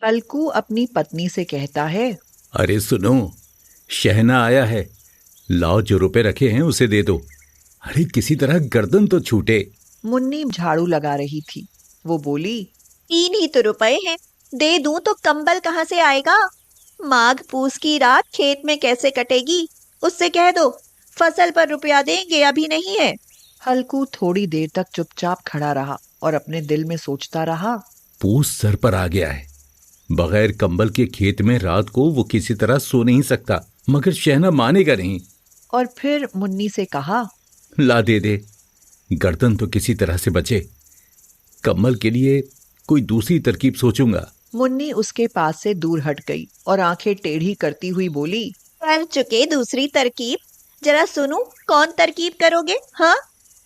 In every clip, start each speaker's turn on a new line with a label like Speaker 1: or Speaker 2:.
Speaker 1: हल्कू अपनी पत्नी से कहता है,
Speaker 2: अरे सुनो, शहना आया है, लाओ जो रुपए रखे हैं उसे दे दो। अरे किसी तरह गर्दन तो छूटे।
Speaker 1: मुन्नी झाड़ू लगा रही थी। वो बोली,
Speaker 3: 3 ही तो रुपए हैं, दे दूं तो कंबल कहाँ से आएगा? माघ पूस की रात खेत में कैसे कटेगी? उससे कह दो फसल पर रुपया देंगे, अभी नहीं है।
Speaker 1: हल्कू थोड़ी देर तक चुपचाप खड़ा रहा और अपने दिल में सोचता रहा।
Speaker 2: पूस सर पर आ गया है। बगैर कंबल के खेत में रात को वो किसी तरह सो नहीं सकता, मगर शहना मानेगा नहीं।
Speaker 1: और फिर मुन्नी से कहा,
Speaker 2: ला दे दे, गर्दन तो किसी तरह से बचे। कंबल के लिए कोई दूसरी तरकीब सोचूंगा।
Speaker 1: मुन्नी उसके पास से दूर हट गई और आंखें टेढ़ी करती हुई बोली,
Speaker 3: कर चुके दूसरी तरकीब, जरा सुनूं कौन तरकीब करोगे? हाँ,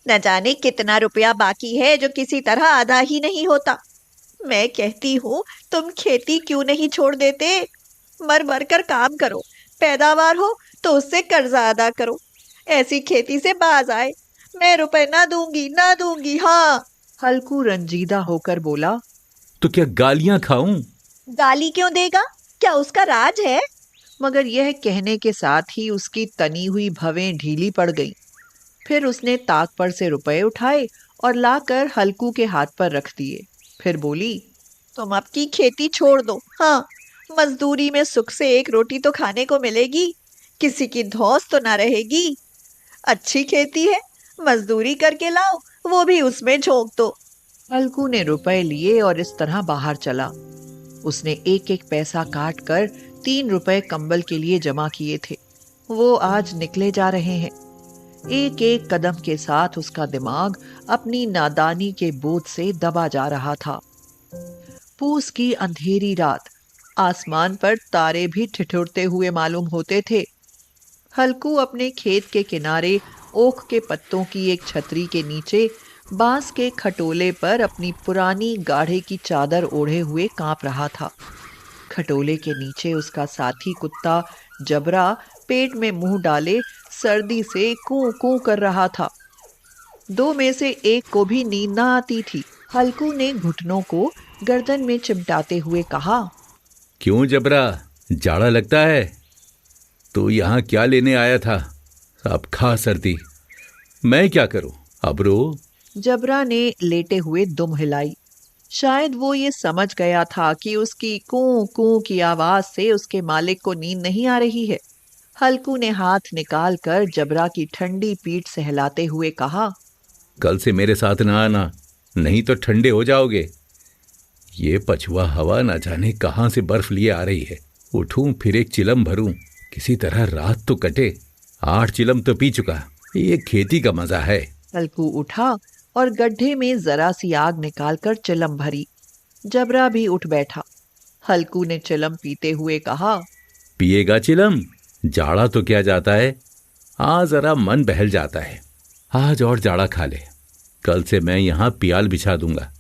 Speaker 3: न जाने कितना रुपया बाकी है जो किसी तरह आधा ही नहीं होता। मैं कहती हूँ तुम खेती क्यों नहीं छोड़ देते? मर मर कर काम करो, पैदावार हो तो उससे कर्जा अदा करो। ऐसी खेती से बाज आए। मैं रुपए ना दूंगी, ना दूंगी। हाँ।
Speaker 1: हल्कू रंजीदा होकर बोला,
Speaker 2: तो क्या गालियां खाऊं?
Speaker 3: गाली क्यों देगा? क्या उसका राज है?
Speaker 1: मगर यह कहने के साथ ही उसकी तनी हुई भवें ढीली पड़ गईं। फिर उसने ताक पर से रुपए उठाए और लाकर हल्कू के हाथ पर रख दिए। फिर बोली,
Speaker 3: तुम अब की खेती छोड़ दो। हाँ, मजदूरी में सुख से एक रोटी तो खाने को मिलेगी, किसी की धौंस तो ना रहेगी। अच्छी खेती है, मजदूरी करके लाओ, वो भी उसमें झोंक दो।
Speaker 1: हल्कू ने रुपए लिए और इस तरह बाहर चला। उसने एक एक पैसा काट कर 3 रुपए कंबल के लिए जमा किए थे। वो आज निकले जा रहे हैं। एक एक कदम के साथ उसका दिमाग अपनी नादानी के बोझ से दबा जा रहा था। पूस की अंधेरी रात, आसमान पर तारे भी ठिठुरते हुए मालूम होते थे। हल्कू अपने खेत के किनारे ओक के पत्तों की एक छतरी के नीचे बांस के खटोले पर अपनी पुरानी गाढ़े की चादर ओढ़े हुए कांप रहा था। खटोले के नीचे उसका साथी कुत्ता जबरा पेट में मुंह डाले सर्दी से कूं कूं कर रहा था। दो में से एक को भी नींद न आती थी। हल्कू ने घुटनों को गर्दन में चिमटाते हुए कहा,
Speaker 2: क्यों जबरा, जाड़ा लगता है? तू यहाँ क्या लेने आया था? अब खा सर्दी, मैं क्या करूं? अब रो।
Speaker 1: जबरा ने लेटे हुए दुम हिलाई। शायद वो ये समझ गया था कि उसकी कूं कूं की आवाज से उसके मालिक को नींद नहीं आ रही है। हल्कू ने हाथ निकाल कर जबरा की ठंडी पीठ सहलाते हुए कहा,
Speaker 2: कल से मेरे साथ ना आना, नहीं तो ठंडे हो जाओगे। ये पछुआ हवा ना जाने कहां से बर्फ लिए आ रही है। उठूं फिर एक चिलम भरूं, किसी तरह रात तो कटे। 8 चिलम तो पी चुका, ये खेती का मजा है।
Speaker 1: हल्कू उठा और गड्ढे में जरा सी आग निकालकर चिलम भरी। जबरा भी उठ बैठा। हल्कू ने चिलम पीते हुए कहा,
Speaker 2: पिएगा चिलम? जाड़ा तो क्या जाता है, आज जरा मन बहल जाता है। आज और जाड़ा खा ले। कल से मैं यहाँ पियाल बिछा दूंगा,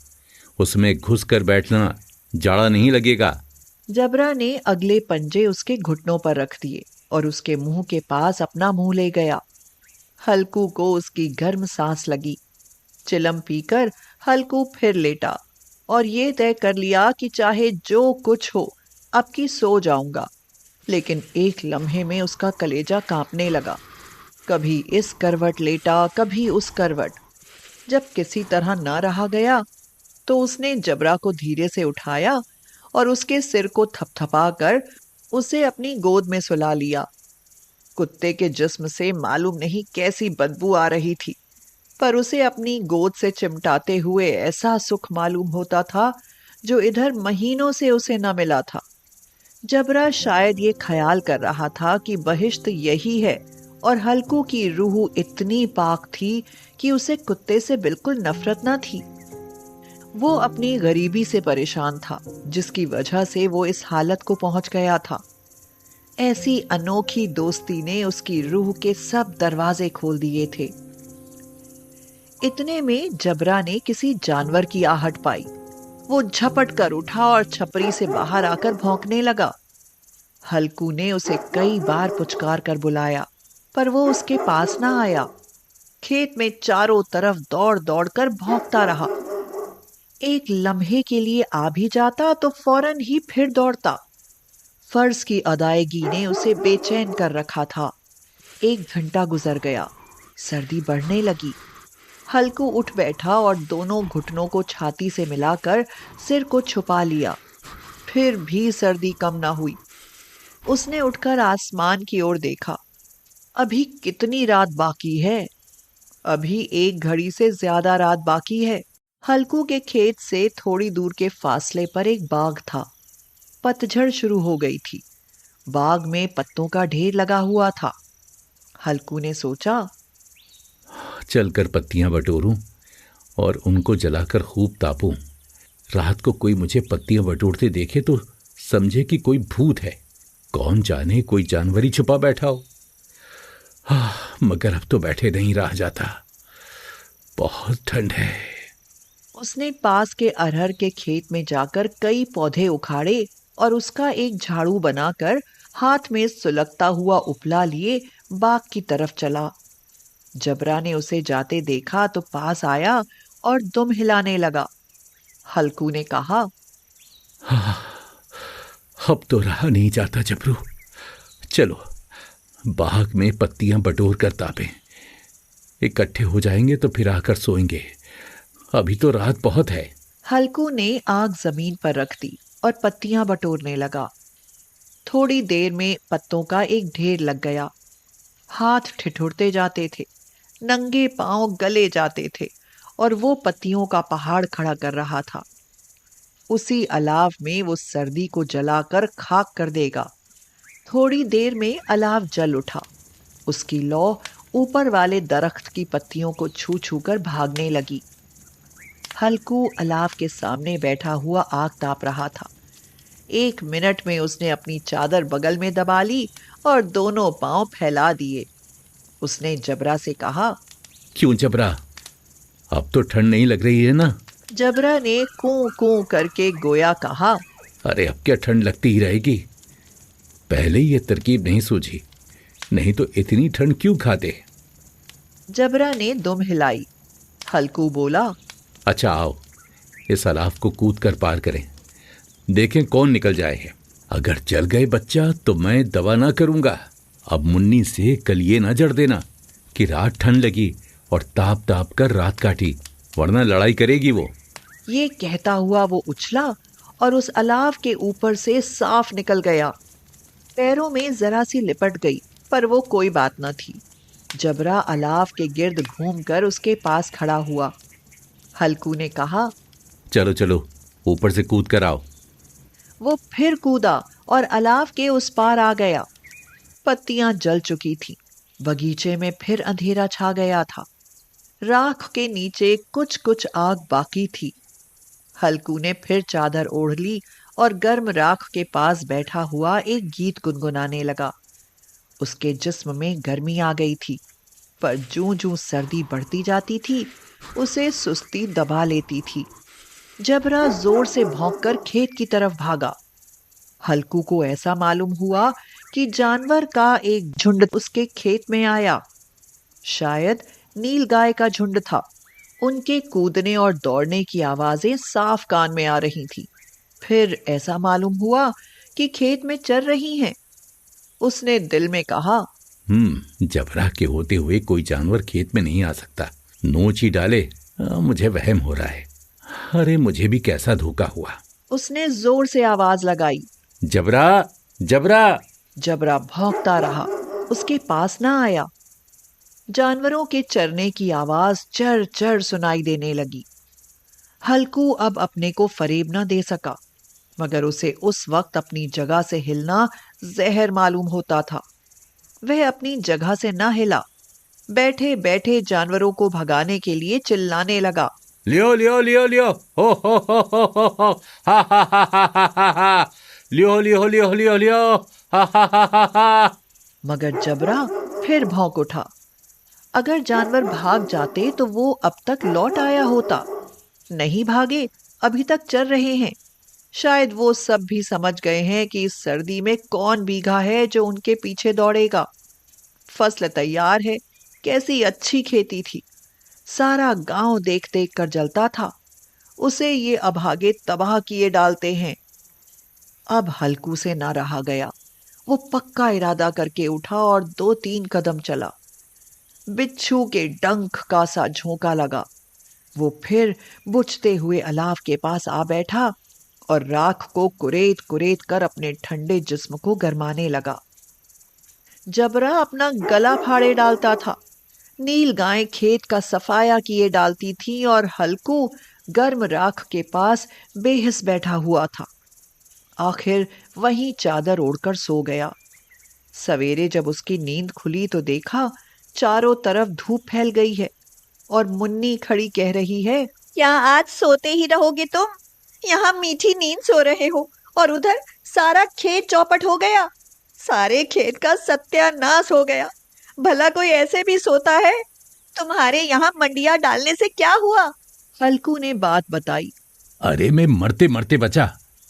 Speaker 2: उसमें घुस कर बैठना, जाड़ा नहीं लगेगा।
Speaker 1: जबरा ने अगले पंजे उसके घुटनों पर रख दिए और उसके मुंह के पास अपना मुंह ले गया। हल्कू को उसकी गर्म सांस लगी। चिलम पीकर हल्कू फिर लेटा और ये तय कर लिया कि चाहे जो कुछ हो, अब की सो जाऊंगा। लेकिन एक लम्हे में उसका कलेजा कांपने लगा। कभी इस करवट लेटा, कभी उस करवट। जब किसी तरह ना रहा गया तो उसने जबरा को धीरे से उठाया और उसके सिर को थपथपा कर उसे अपनी गोद में सुला लिया। कुत्ते के जिस्म से मालूम नहीं कैसी बदबू आ रही थी, पर उसे अपनी गोद से चिमटाते हुए ऐसा सुख मालूम होता था जो इधर महीनों से उसे न मिला था। जबरा शायद ये ख्याल कर रहा था कि बहिश्त यही है, और हल्कू की रूह इतनी पाक थी कि उसे कुत्ते से बिल्कुल नफरत न थी। वो अपनी गरीबी से परेशान था, जिसकी वजह से वो इस हालत को पहुंच गया था। ऐसी अनोखी दोस्ती ने उसकी रूह के सब दरवाजे खोल दिए थे। इतने में जबरा ने किसी जानवर की आहट पाई। वो झपट कर उठा और छपरी से बाहर आकर भौंकने लगा। हल्कू ने उसे कई बार पुचकार कर बुलाया, पर वो उसके पास ना आया। खेत में चारों तरफ दौड़ दौड़ कर भौंकता रहा। एक लम्हे के लिए आ भी जाता तो फौरन ही फिर दौड़ता। फर्ज की अदायगी ने उसे बेचैन कर रखा था। 1 घंटा गुजर गया। सर्दी बढ़ने लगी। हल्कू उठ बैठा और दोनों घुटनों को छाती से मिलाकर सिर को छुपा लिया। फिर भी सर्दी कम ना हुई। उसने उठकर आसमान की ओर देखा। अभी कितनी रात बाकी है? अभी 1 घड़ी से ज्यादा रात बाकी है। हल्कू के खेत से थोड़ी दूर के फासले पर एक बाग था। पतझड़ शुरू हो गई थी। बाग में पत्तों का ढेर लगा हुआ था। हल्कू ने सोचा,
Speaker 2: चलकर पत्तियां बटोरूं और उनको जलाकर खूब तापूं। रात को कोई मुझे पत्तियां बटोरते देखे तो समझे कि कोई भूत है। कौन जाने कोई जानवर ही छुपा बैठा हो। मगर अब तो बैठे नहीं रहा जाता। बहुत ठंड है।
Speaker 1: उसने पास के अरहर के खेत में जाकर कई पौधे उखाड़े और उसका एक झाड़ू बनाकर हाथ में सुलगता हुआ उपला लिए बाग की तरफ चला। जबरा ने उसे जाते देखा तो पास आया और दुम हिलाने लगा। हल्कू ने कहा,
Speaker 2: अब तो रहा नहीं जाता जबरू। चलो बाग में पत्तियां बटोर कर तापें। इकट्ठे हो जाएंगे तो फिर आकर सोएंगे। अभी तो रात बहुत है।
Speaker 1: हल्कू ने आग जमीन पर रख दी और पत्तियां बटोरने लगा। थोड़ी देर में पत्तों का एक ढेर लग गया। हाथ ठिठुरते जाते थे, नंगे पांव गले जाते थे और वो पत्तियों का पहाड़ खड़ा कर रहा था। उसी अलाव में वो सर्दी को जलाकर खाक कर देगा। थोड़ी देर में अलाव जल उठा। उसकी लौ ऊपर वाले दरख्त की पत्तियों को छू छू कर भागने लगी। हल्कू अलाव के सामने बैठा हुआ आग ताप रहा था। 1 मिनट में उसने अपनी चादर बगल में दबा ली और दोनों पांव फैला दिए। उसने जबरा से कहा,
Speaker 2: क्यों जबरा, अब तो ठंड नहीं लग रही है ना?
Speaker 1: जबरा ने कूं कूं करके गोया कहा,
Speaker 2: अरे अब क्या ठंड लगती ही रहेगी। पहले ही ये तरकीब नहीं सूझी, नहीं तो इतनी ठंड क्यों खाते।
Speaker 1: जबरा ने दुम हिलाई। हल्कू बोला,
Speaker 2: अच्छा आओ इस अलाव को कूद कर पार करें, देखें कौन निकल जाए है। अगर जल गए बच्चा तो मैं दवा ना करूंगा। अब मुन्नी से कल ये ना जड़ देना कि रात ठंड लगी और ताप ताप कर रात काटी, वरना लड़ाई करेगी वो।
Speaker 1: ये कहता हुआ वो उछला और उस अलाव के ऊपर से साफ निकल गया। पैरों में जरा सी लिपट गई, पर वो कोई बात न थी। जबरा अलाव के गिर्द घूमकर उसके पास खड़ा हुआ। हल्कू ने कहा,
Speaker 2: चलो चलो ऊपर से कूद कर आओ।
Speaker 1: वो फिर कूदा और अलाव के उस पार आ गया। पत्तियां जल चुकी थीं। बगीचे में फिर अंधेरा छा गया था। राख के नीचे कुछ कुछ आग बाकी थी। हल्कू ने फिर चादर ओढ़ ली और गर्म राख के पास बैठा हुआ एक गीत गुनगुनाने लगा। उसके जिस्म में गर्मी आ गई थी, पर जूं जूं सर्दी बढ़ती जाती थी उसे सुस्ती दबा लेती थी। जबरा जोर से भौंककर खेत की तरफ भागा। हल्कू को ऐसा मालूम हुआ कि जानवर का एक झुंड उसके खेत में आया। शायद नील गाय का झुंड था। उनके कूदने और दौड़ने की आवाजें साफ कान में आ रही थी। फिर ऐसा मालूम हुआ कि खेत में चर रही हैं। उसने दिल में कहा,
Speaker 2: जबरा के होते हुए कोई जानवर खेत में नहीं आ सकता। नोच ही डाले। मुझे वहम हो रहा है। अरे मुझे भी कैसा धोखा हुआ।
Speaker 1: उसने जोर से आवाज लगाई,
Speaker 2: जबरा जबरा।
Speaker 1: जबरा भौंकता रहा, उसके पास ना आया। जानवरों के चरने की आवाज चर चर सुनाई देने लगी। हल्कू अब अपने को फरेब न दे सका, मगर उसे उस वक्त अपनी जगह से हिलना जहर मालूम होता था। वह अपनी जगह से न हिला। बैठे बैठे जानवरों को भगाने के लिए चिल्लाने लगा,
Speaker 2: लियो लियो लियो लियो, हो हा हा हा हा हा हा हा, लियो लियो लियो लियो लियो, हा हा हा हा हा।
Speaker 1: मगर जबरा फिर भौंक उठा। अगर जानवर भाग जाते तो वो अब तक लौट आया होता। नहीं भागे, अभी तक चल रहे हैं। शायद वो सब भी समझ गए हैं कि इस सर्दी में कौन भीगा है जो उनके पीछे दौड़ेगा। फसल तैयार है। कैसी अच्छी खेती थी। सारा गांव देख देख कर जलता था। उसे ये अभागे तबाह किए डालते हैं। अब हल्कू से ना रहा गया। वो पक्का इरादा करके उठा और 2-3 कदम चला। बिच्छू के डंक का सा झोंका लगा। वो फिर बुझते हुए अलाव के पास आ बैठा और राख को कुरेद कुरेद कर अपने ठंडे जिस्म को गरमाने लगा। जबरा अपना गला फाड़े डालता था। नील गाय खेत का सफाया किए डालती थी और हल्कू गर्म राख के पास बेहिस बैठा हुआ था। आखिर वहीं चादर ओढ़कर सो गया। सवेरे जब उसकी नींद खुली तो देखा चारों तरफ धूप फैल गई है और मुन्नी खड़ी कह रही है,
Speaker 3: क्या आज सोते ही रहोगे तुम? यहाँ मीठी नींद सो रहे हो और उधर सारा खेत चौपट हो गया। सारे खेत का सत्यानाश हो गया। भला कोई ऐसे भी सोता है? तुम्हारे यहाँ मंडिया डालने से क्या हुआ?
Speaker 1: हल्कू ने बात बताई।
Speaker 2: अरे मैं मरते मरते बचा,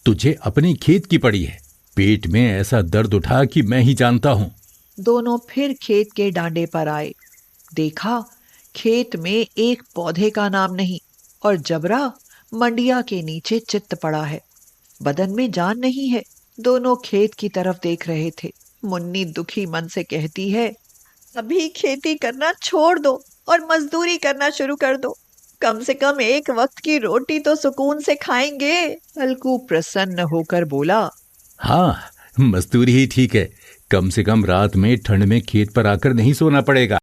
Speaker 2: तुझे अपनी खेत की पड़ी है। पेट में ऐसा दर्द उठा कि मैं ही जानता हूँ।
Speaker 1: दोनों फिर खेत के डांडे पर आए। देखा खेत में एक पौधे का नाम नहीं और जबरा मंडिया के नीचे चित्त पड़ा है। बदन में जान नहीं है। दोनों खेत की तरफ देख रहे थे। मुन्नी दुखी मन से कहती है,
Speaker 3: अभी खेती करना छोड़ दो और मजदूरी करना शुरू कर दो। कम से कम एक वक्त की रोटी तो सुकून से खाएंगे।
Speaker 1: हल्कू प्रसन्न होकर बोला,
Speaker 2: हाँ, मजदूरी ही ठीक है। कम से कम रात में ठंड में खेत पर आकर नहीं सोना पड़ेगा।